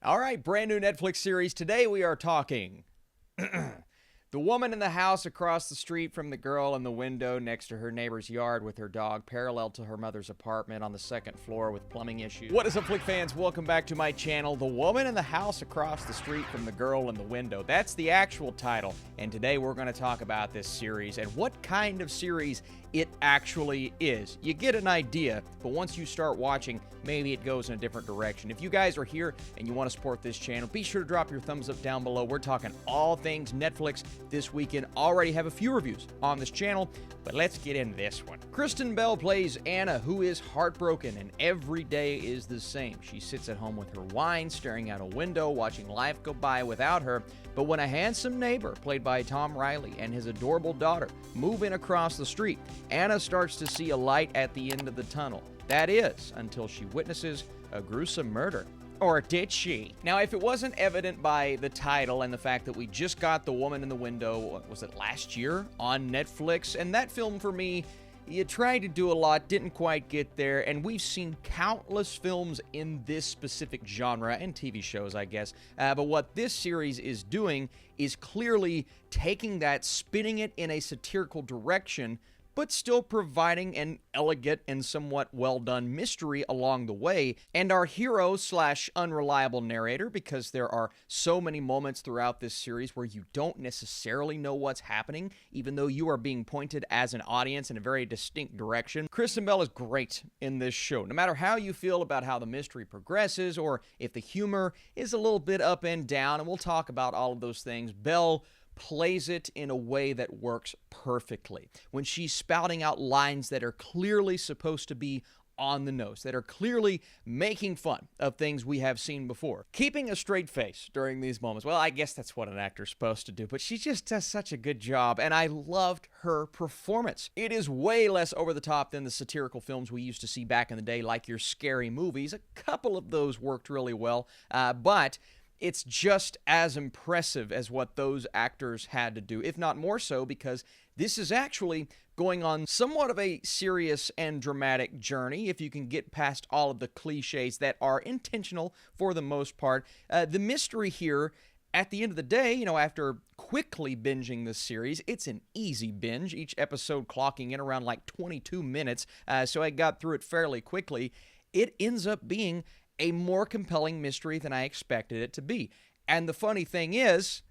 All right, brand new Netflix series. Today we are talking The woman in the house across the street from the girl in the window next to her neighbor's yard with her dog, parallel to her mother's apartment on the second floor with plumbing issues. What is up, Flick fans? Welcome back to my channel. The woman in the house across the street from the girl in the window. That's the actual title. And today we're going to talk about this series and what kind of series it actually is. You get an idea, but once you start watching, maybe it goes in a different direction. If you guys are here and you want to support this channel, be sure to drop your thumbs up down below. We're talking all things Netflix this weekend. Already have a few reviews on this channel, but let's get into this one. Kristen Bell plays Anna, who is heartbroken, and every day is the same. She sits at home with her wine, staring out a window, watching life go by without her. But when a handsome neighbor, played by Tom Riley, and his adorable daughter move in across the street, Anna starts to see a light at the end of the tunnel. That is, until she witnesses a gruesome murder. Or did she? Now, if it wasn't evident by the title and the fact that we just got The Woman in the Window, was it last year, on Netflix? And that film, for me, you tried to do a lot, didn't quite get there, and we've seen countless films in this specific genre, and TV shows, I guess. But what this series is doing is clearly taking that, spinning it in a satirical direction, but still providing an elegant and somewhat well-done mystery along the way. And our hero slash unreliable narrator, because there are so many moments throughout this series where you don't necessarily know what's happening, even though you are being pointed as an audience in a very distinct direction. Kristen Bell is great in this show. No matter how you feel about how the mystery progresses, or if the humor is a little bit up and down, and we'll talk about all of those things, Bell plays it in a way that works perfectly. When she's spouting out lines that are clearly supposed to be on the nose, that are clearly making fun of things we have seen before. Keeping a straight face during these moments. Well, I guess that's what an actor's supposed to do, but she just does such a good job, and I loved her performance. It is way less over the top than the satirical films we used to see back in the day, like your scary movies. A couple of those worked really well, but it's just as impressive as what those actors had to do, if not more so, because this is actually going on somewhat of a serious and dramatic journey, if you can get past all of the cliches that are intentional for the most part. The mystery here, at the end of the day, after quickly binging this series, it's an easy binge, each episode clocking in around like 22 minutes, so I got through it fairly quickly. It ends up being a more compelling mystery than I expected it to be. And the funny thing is,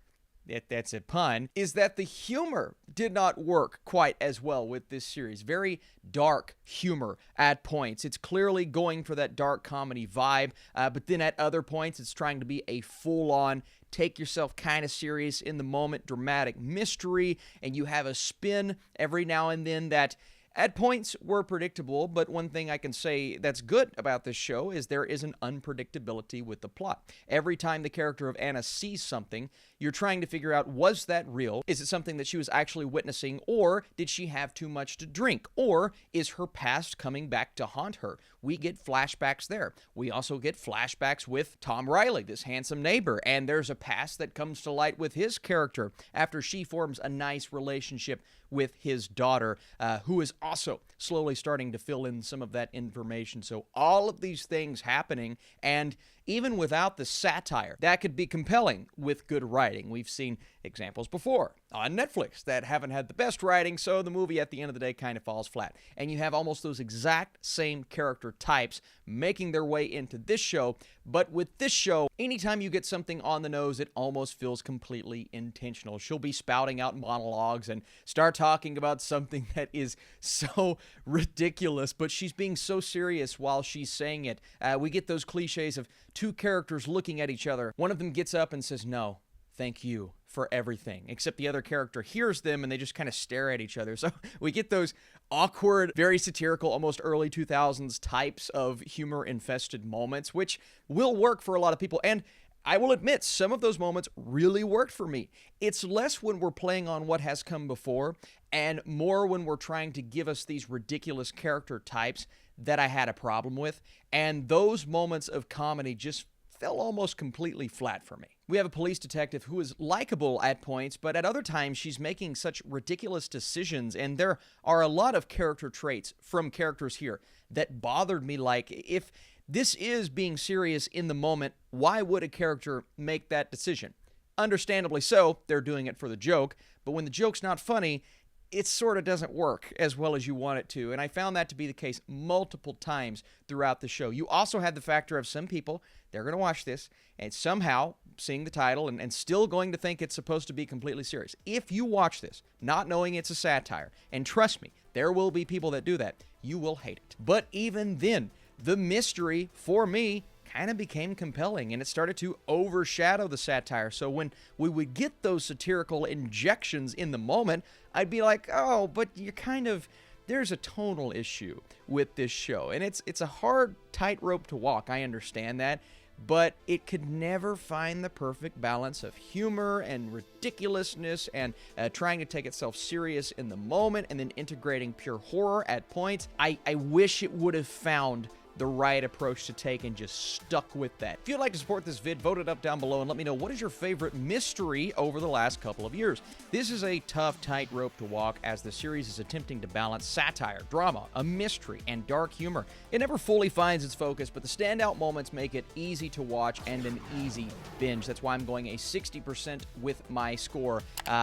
that's a pun, is that the humor did not work quite as well with this series. Very dark humor at points. It's clearly going for that dark comedy vibe, but then at other points it's trying to be a full-on, take yourself kind of serious in the moment, dramatic mystery, and you have a spin every now and then that at points were predictable, but one thing I can say that's good about this show is there is an unpredictability with the plot. Every time the character of Anna sees something, you're trying to figure out, was that real? Is it something that she was actually witnessing, or did she have too much to drink? Or is her past coming back to haunt her? We get flashbacks there. We also get flashbacks with Tom Riley, this handsome neighbor, and there's a past that comes to light with his character after she forms a nice relationship with his daughter, who is also slowly starting to fill in some of that information. So all of these things happening, and even without the satire, that could be compelling with good writing. We've seen examples before on Netflix that haven't had the best writing, so the movie at the end of the day kind of falls flat. And you have almost those exact same character types making their way into this show, but with this show, anytime you get something on the nose, it almost feels completely intentional. She'll be spouting out monologues and start talking about something that is so ridiculous, but she's being so serious while she's saying it. We get those cliches of two characters looking at each other. One of them gets up and says, "No, thank you for everything," except the other character hears them and they just kind of stare at each other. So we get those awkward, very satirical, almost early 2000s types of humor-infested moments, which will work for a lot of people. And I will admit, some of those moments really worked for me. It's less when we're playing on what has come before and more when we're trying to give us these ridiculous character types that I had a problem with. And those moments of comedy just fell almost completely flat for me. We have a police detective who is likable at points, but at other times she's making such ridiculous decisions, and there are a lot of character traits from characters here that bothered me, like if This is being serious in the moment. Why would a character make that decision? Understandably so, they're doing it for the joke, but when the joke's not funny, it sort of doesn't work as well as you want it to. And I found that to be the case multiple times throughout the show. You also have the factor of some people, they're going to watch this and somehow seeing the title and still going to think it's supposed to be completely serious. If you watch this not knowing it's a satire, and trust me, there will be people that do that, you will hate it. But even then, the mystery for me kind of became compelling, and it started to overshadow the satire. So when we would get those satirical injections in the moment, I'd be like, oh, but you kind of, there's a tonal issue with this show. And it's a hard tightrope to walk, I understand that, but it could never find the perfect balance of humor and ridiculousness and trying to take itself serious in the moment and then integrating pure horror at points. I wish it would have found the right approach to take and just stuck with that. If you'd like to support this vid, vote it up down below and let me know what is your favorite mystery over the last couple of years. This is a tough tightrope to walk as the series is attempting to balance satire, drama, a mystery, and dark humor. It never fully finds its focus, but the standout moments make it easy to watch and an easy binge. That's why I'm going a 60% with my score.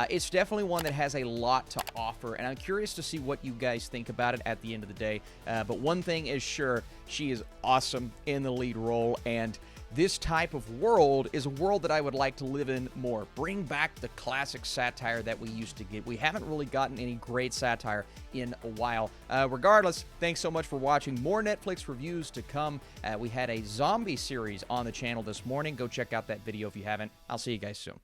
It's definitely one that has a lot to offer, and I'm curious to see what you guys think about it at the end of the day. But one thing is sure, she is awesome in the lead role, and this type of world is a world that I would like to live in more. Bring back the classic satire that we used to get. We haven't really gotten any great satire in a while. Regardless, thanks so much for watching. More Netflix reviews to come. We had a zombie series on the channel this morning. Go check out that video if you haven't. I'll see you guys soon.